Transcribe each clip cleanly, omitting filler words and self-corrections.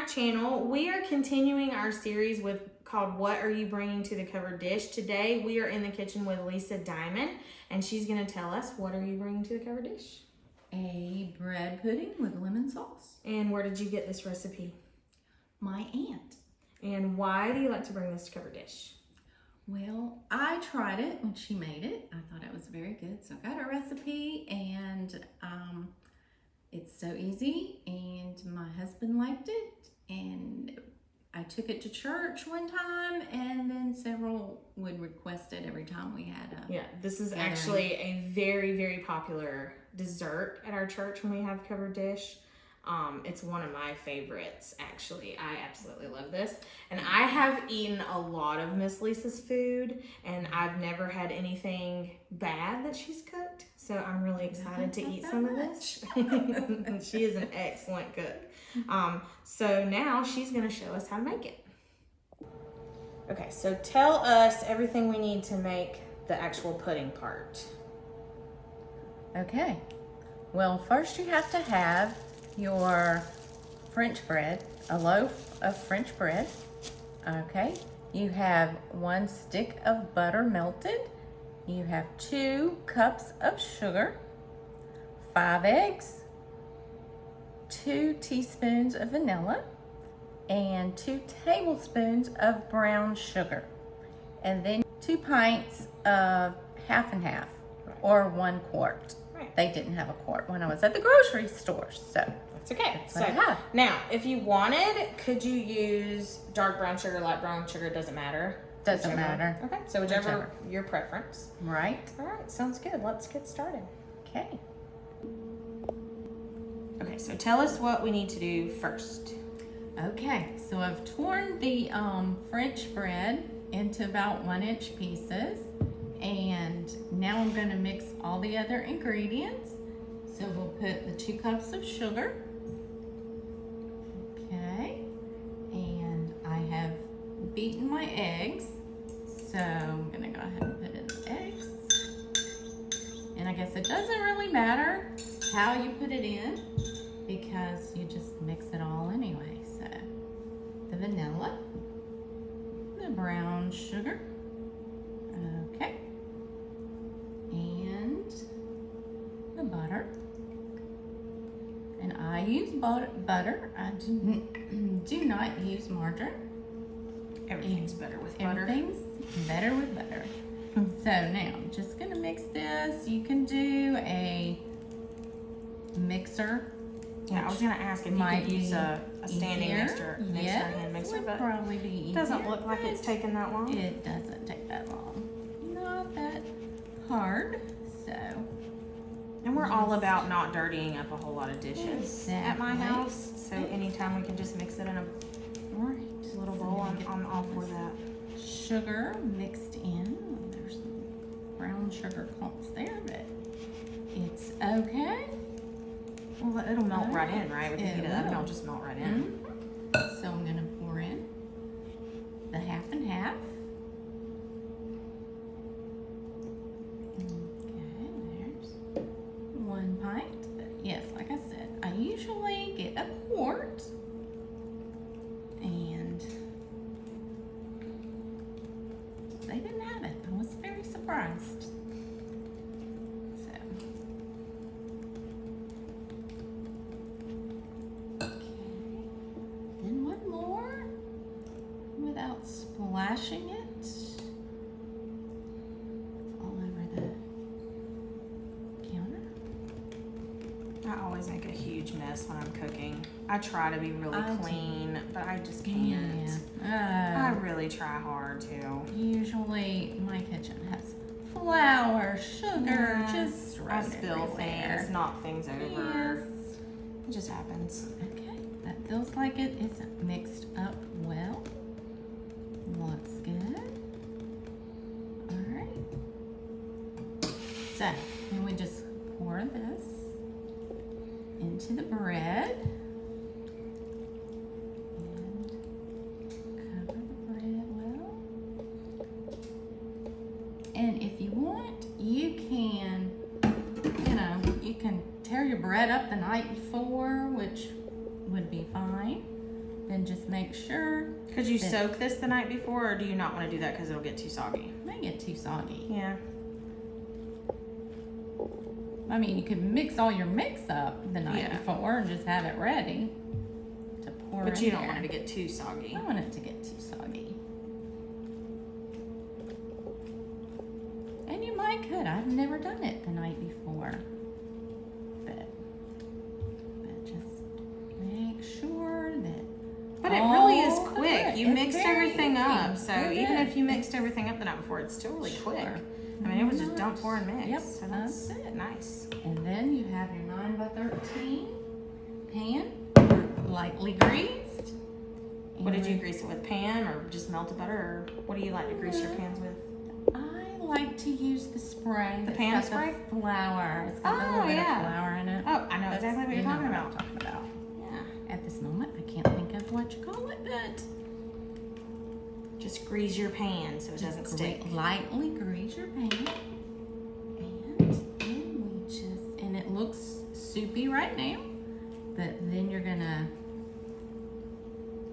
my channel. We are continuing our series called What Are You Bringing to the Covered Dish? Today we are in the kitchen with Lisa Diamond, and she's going to tell us what are you bringing to the covered dish? A bread pudding with lemon sauce. And where did you get this recipe? My aunt. And why do you like to bring this to covered dish? Well, I tried it when she made it. I thought it was very good. So I got a recipe, and it's so easy, and my husband liked it, and I took it to church one time, and then several would request it every time we had a Yeah, this is actually a very, very popular dessert at our church when we have covered dish. It's one of my favorites, actually. I absolutely love this. And I have eaten a lot of Miss Lisa's food, and I've never had anything bad that she's cooked. So I'm really excited to eat some of this. She is an excellent cook. So now she's going to show us how to make it. Okay, so tell us everything we need to make the actual pudding part. Okay. Well, first you have to have your French bread, a loaf of French bread. Okay. You have 1 stick of butter melted. You have 2 cups of sugar, 5 eggs, 2 teaspoons of vanilla, and 2 tablespoons of brown sugar. And then 2 pints of half and half, or 1 quart. Right. They didn't have a quart when I was at the grocery store, so that's okay. That's what I have. Now, if you wanted, could you use dark brown sugar, light brown sugar? Doesn't matter. Doesn't matter. Okay, so whichever your preference. Right. All right, sounds good. Let's get started. Okay. Okay, so tell us what we need to do first. Okay, so I've torn the French bread into about 1-inch pieces, and now I'm going to mix all the other ingredients. So we'll put the 2 cups of sugar. Okay, and I have beaten my eggs, so I'm going to go ahead and put in the eggs. And I guess it doesn't really matter how you put it in, because you just mix it all anyway. So the vanilla, the brown sugar, okay, and the butter. And I use butter. I do not use margarine. Everything's better with butter. Everything's better with butter. So now I'm just gonna mix this. You can do a mixer. Yeah, I was gonna ask if you could use a standing mixer, hand mixer, would but probably be easier. it doesn't look like it's taken that long. It doesn't take that long. Not that hard. So. And we're all about not dirtying up a whole lot of dishes at my Exactly. house. So anytime we can just mix it in a little bowl, I'm all for that. Sugar mixed in. There's some brown sugar clumps there, but it's okay. Well, it'll melt right in, right? With the heat of the oven, will. it'll just melt right in. So I'm gonna pour in the half and half. Okay, there's 1 pint. But yes, like I said, I usually get a quart, and they didn't have it. I was very surprised. So. Then 1 more without splashing it all over the counter. I always make a huge mess when I'm cooking. I try to be really clean, but I just can't. I really try hard to. Usually my kitchen has flour, sugar, just I spill everywhere. things, knock things over. Yes. It just happens. Okay, that feels like it is mixed up well. Looks good. All right. So, then we just pour this into the bread. And cover the bread well. And if you want, you can, you can tear your bread up the night before, which would be fine. then just make sure. Could you soak this the night before, or do you not want to do that because it'll get too soggy? It may get too soggy. Yeah. I mean, you could mix all your mix up the night before and just have it ready to pour But in you don't there. want it to get too soggy. I don't want it to get too soggy. And you might could. I've never done it the night before. But just make sure that. But it really is all the quick. bread- You it's mixed very everything up, easy. so It even is. if you mixed everything up the night before, it's still really quick. Sure. I mean, it was just dump, pour, and mix. Yep, So that's it. nice. And then you have your 9x13 pan, lightly greased. What did you grease it with? Pan or just melted butter? Or what do you like to grease your pans with? I like to use the spray. The that's pan got spray? The flour. It's got a little bit of flour in it. Oh, I know exactly what you're talking what about. I'm talking about. Yeah. At this moment, I can't think of what you call it, but Just grease your pan so it doesn't stick. lightly grease your pan. And then we just, and it looks soupy right now, but then you're gonna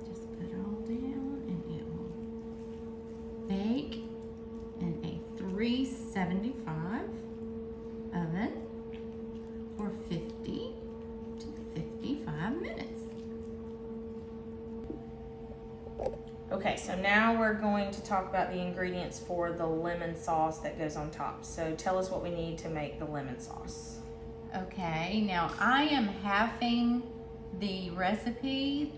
just put it all down and it will bake in a 375 oven for 50 to 55 minutes. Okay, so now we're going to talk about the ingredients for the lemon sauce that goes on top. So tell us what we need to make the lemon sauce. Okay, now I am halving the recipe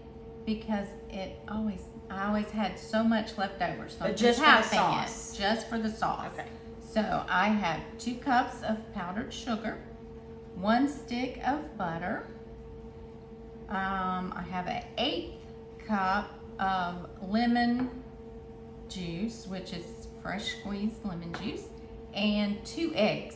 because I always had so much left over. So But I'm just for the halving sauce. it, just for the sauce. Okay. So I have 2 cups of powdered sugar, 1 stick of butter. I have an 1/8 cup of lemon juice, which is fresh squeezed lemon juice, and 2 eggs,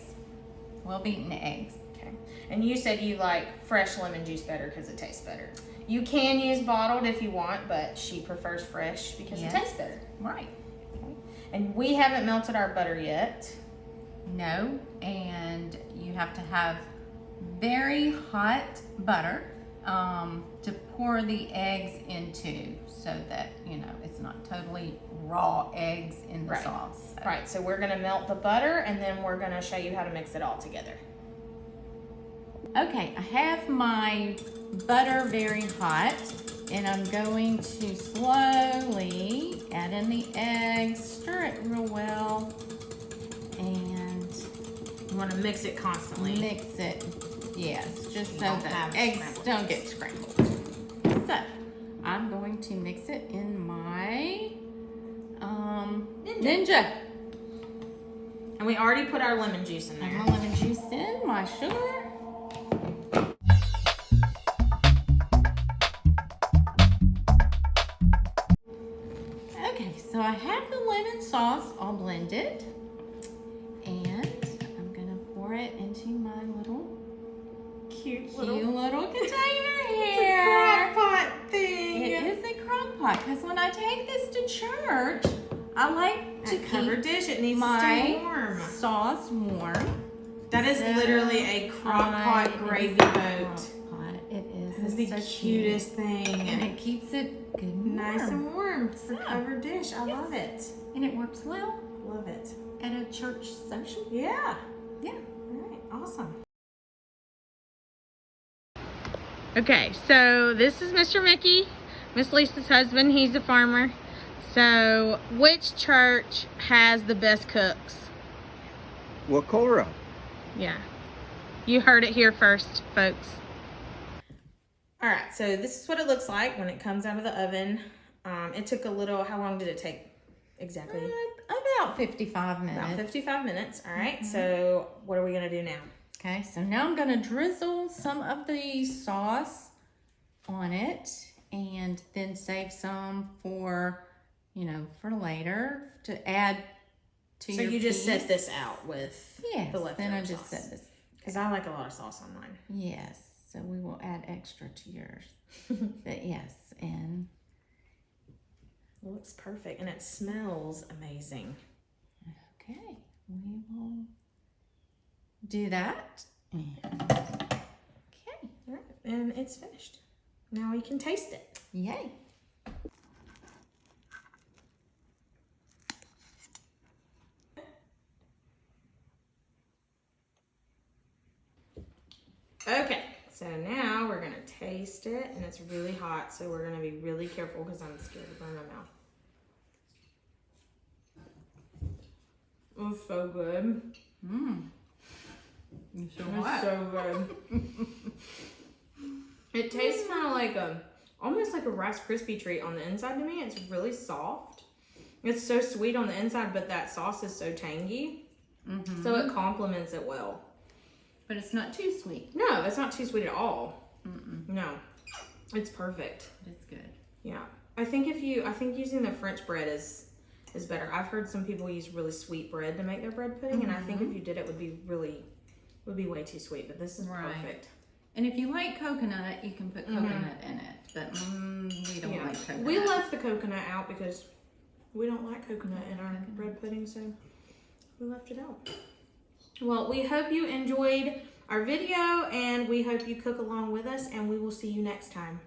well-beaten eggs. Okay. And you said you like fresh lemon juice better because it tastes better. You can use bottled if you want, but she prefers fresh because it tastes better. Right. Okay. And we haven't melted our butter yet. No, and you have to have very hot butter to pour the eggs into so that, you know, it's not totally raw eggs in the sauce. So. Right, so we're gonna melt the butter and then we're gonna show you how to mix it all together. Okay, I have my butter very hot and I'm going to slowly add in the eggs, stir it real well, and You wanna mix it constantly. mix it, yes, just so don't that have eggs scrambled don't get scrambled. So, I'm going to mix it in my Ninja. And we already put our lemon juice in Put there. my lemon juice in, my sugar. Okay, so I have the lemon sauce all blended, and I'm gonna pour it into my little Cute little container It's here. a crock pot thing. It is a crock pot because when I take this to church, I like to To cover keep dish, it needs to my stay warm. sauce warm. That is So literally a crock pot It is gravy a boat. crock pot. It is. It's It's the so cutest thing. cute. And it keeps it good and Nice warm. and warm for Yeah. covered dish. I love it. And it works well Love it. at a church social. Yeah. Yeah. All right. Awesome. Okay, so this is Mr. Mickey, Miss Lisa's husband. He's a farmer. So, which church has the best cooks? Wakora. Yeah. You heard it here first, folks. All right. So this is what it looks like when it comes out of the oven. It took a little. How long did it take? Exactly. About 55 minutes. About 55 minutes. All right. So what are we gonna do now? Okay, so now I'm gonna drizzle some of the sauce on it and then save some for, you know, for later to add to So your you just piece. set this out with Yes, the leftover then I just sauce. set this. Because I like a lot of sauce on mine. Yes, so we will add extra to yours. But yes, and It looks perfect and it smells amazing. okay, we will do that. And, okay, All right. And it's finished. Now we can taste it. yay. Okay, so now we're gonna taste it, and it's really hot, so we're gonna be really careful because I'm scared to burn my mouth. Oh, so good. It's so It's so good. It tastes kind of like almost like a Rice Krispie treat on the inside to me. It's really soft. It's so sweet on the inside, but that sauce is so tangy. So it complements it well. But it's not too sweet. No, it's not too sweet at all. No, it's perfect. It's good. Yeah, I think using the French bread is better. I've heard some people use really sweet bread to make their bread pudding, and I think if you did it, would be way too sweet. But this is perfect. And if you like coconut, you can put coconut in it. But we don't like coconut. We left the coconut out because we don't like coconut in our bread pudding, so we left it out. Well, we hope you enjoyed our video, and we hope you cook along with us, and we will see you next time.